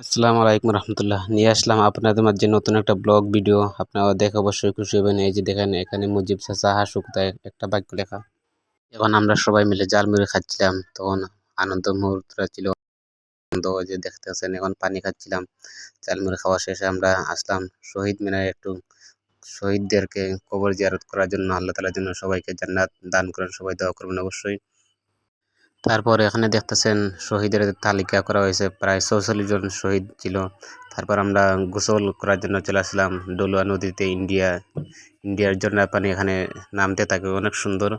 আসসালামু আলাইকুম রহমতুল্লাহ নিয়ে আসলাম আপনাদের মাঝে নতুন একটা ব্লগ ভিডিও। আপনারা দেখে অবশ্যই খুশি হবেন। এই যে দেখেন এখানে মুজিব চাচা হাসুকতায় একটা বাক্য লেখা। এখন আমরা সবাই মিলে জাল মুড়ি খাচ্ছিলাম, তখন আনন্দ মুহূর্তটা ছিল। আনন্দ যে দেখতেছেন, এখন পানি খাচ্ছিলাম। জাল মুড়ি খাওয়া শেষে আমরা আসলাম শহীদ মিনারে, একটু শহীদদেরকে কবর জিয়ারত করার জন্য। আল্লাহ তাআলার জন্য সবাইকে জান্নাত দান করেন, সবাই দোয়া করবেন অবশ্যই। তারপর এখানে দেখতেছেন শহীদের তালিকা করা হয়েছে, প্রায় ৪৪ জন শহীদ ছিল। তারপর আমরা গোসল করার জন্য চলে আসলাম ডলুয়া নদীতে। ইন্ডিয়ার ঝর্ণার পানি এখানে নামতে থাকে, অনেক সুন্দর।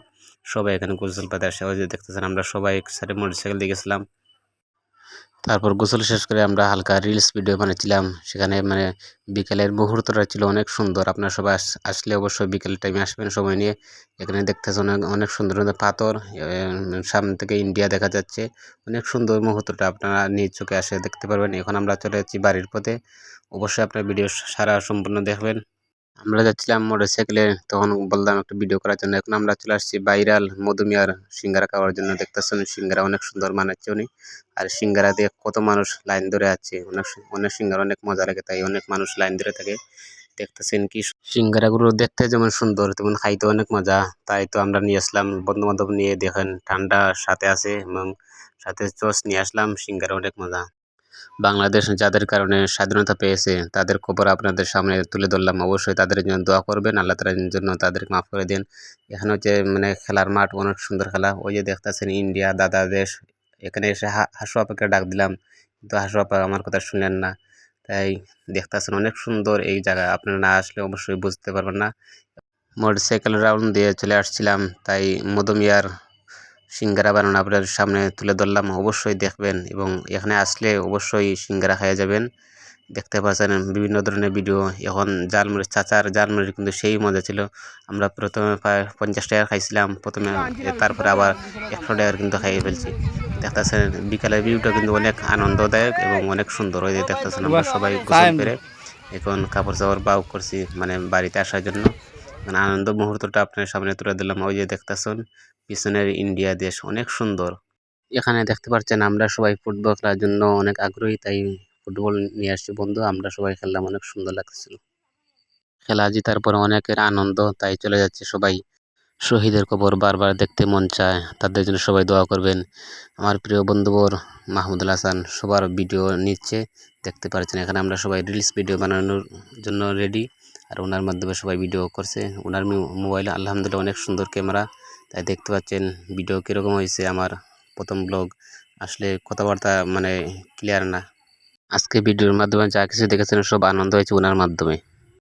সবাই এখানে গোসল পাতে আসে। ওই যে দেখতেছেন আমরা সবাই একসাথে মোটরসাইকেল দিয়ে গেছিলাম। তারপর গোসল শেষ করে আমরা হালকা রিলস ভিডিও বানাচ্ছিলাম সেখানে। বিকেলের মুহূর্তটা ছিল অনেক সুন্দর। আপনারা সবাই আসলে অবশ্যই বিকেল টাইমে আসবেন সময় নিয়ে। এখানে দেখতেছেন অনেক অনেক সুন্দর সুন্দর পাথর, সামনে থেকে ইন্ডিয়া দেখা যাচ্ছে। অনেক সুন্দর মুহূর্তটা আপনারা নিজ চোখে আসে দেখতে পারবেন। এখন আমরা চলে যাচ্ছি বাড়ির পথে। অবশ্যই আপনার ভিডিও সারা সম্পূর্ণ দেখবেন। আমরা যাচ্ছিলাম মোটরসাইকেলে, তখন বললাম একটা ভিডিও করার জন্য। এখন আমরা চলে আসছি ভাইরাল মধুমিয়ার সিঙ্গারা খাওয়ার জন্য। দেখতেছেন সিঙ্গারা অনেক সুন্দর বানাচ্ছে উনি। আর সিঙ্গারা দিয়ে কত মানুষ লাইন ধরে আছে। অনেক অনেক সিঙ্গারা অনেক মজা লাগে, তাই অনেক মানুষ লাইন ধরে থাকে। দেখতেছেন কি সিঙ্গারাগুলো দেখতে যেমন সুন্দর তেমন খাইতে অনেক মজা। তাই তো আমরা নিয়ে আসলাম বন্ধু বান্ধব নিয়ে। দেখেন ঠান্ডা সাথে আছে এবং সাথে চস নিয়ে আসলাম। সিঙ্গারা অনেক মজা। বাংলাদেশ যাদের কারণে স্বাধীনতা পেয়েছে তাদের খবর আপনাদের সামনে তুলে ধরলাম। অবশ্যই তাদের জন্য দোয়া করবেন, আল্লাহ তাআলার জন্য তাদেরকে মাফ করে দেন। এখানে হচ্ছে খেলার মাঠ, অনেক সুন্দর খেলা। ওই যে দেখতেছেন ইন্ডিয়া দাদা দেশ। এখানে এসে হাসু আপাকে ডাক দিলাম, কিন্তু হাসু আপা আমার কথা শুনলেন না। তাই দেখতেছেন অনেক সুন্দর এই জায়গা, আপনারা না আসলে অবশ্যই বুঝতে পারবেন না। মোটরসাইকেল রাউন্ড দিয়ে চলে আসছিলাম, তাই মধুমিয়ার সিঙ্গারা বানানো আপনাদের সামনে তুলে ধরলাম। অবশ্যই দেখবেন এবং এখানে আসলে অবশ্যই সিঙ্গারা খেয়ে যাবেন। দেখতে পাচ্ছেন বিভিন্ন ধরনের ভিডিও। এখন জালমুড়ি, চাচার জালমুড়ি কিন্তু সেই মজা ছিল। আমরা প্রথমে প্রায় 50 টাকার খাইছিলাম প্রথমে, তারপরে আবার 100 টাকার কিন্তু খাইয়ে ফেলছি। দেখতেছেন বিকালের ভিউটা কিন্তু অনেক আনন্দদায়ক এবং অনেক সুন্দর। ওই যে দেখতেছেন আমরা সবাই গোসল করে এখন কাপড় চাপড় বাউ করছি বাড়িতে আসার জন্য। আনন্দ মুহূর্তটা আপনার সামনে তুলে দিলাম। ওই যে দেখতেছেন পিছনের ইন্ডিয়া দেশ অনেক সুন্দর। এখানে দেখতে পাচ্ছেন আমরা সবাই ফুটবল খেলার জন্য অনেক আগ্রহী, তাই ফুটবল নিয়ে আসছি বন্ধু। আমরা সবাই খেললাম, অনেক সুন্দর লাগতেছিল। খেলা জিতার পরে অনেকের আনন্দ, তাই চলে যাচ্ছে সবাই। শহীদের খবর বারবার দেখতে মন চায়, তাদের জন্য সবাই দোয়া করবেন। আমার প্রিয় বন্ধুবর মাহমুদুল হাসান সবার ভিডিও নিচ্ছে, দেখতে পাচ্ছেন। এখানে আমরা সবাই রিলস ভিডিও বানানোর জন্য রেডি। আর ওনার মাধ্যমে সবাই ভিডিও করছে। ওনার মোবাইল আলহামদুলিল্লাহ অনেক সুন্দর ক্যামেরা, তাই দেখতে পাচ্ছেন ভিডিও কীরকম হয়েছে। আমার প্রথম ব্লগ, আসলে কথাবার্তা ক্লিয়ার না। আজকে ভিডিওর মাধ্যমে যা কিছু দেখেছেন সব আনন্দ হয়েছে ওনার মাধ্যমে।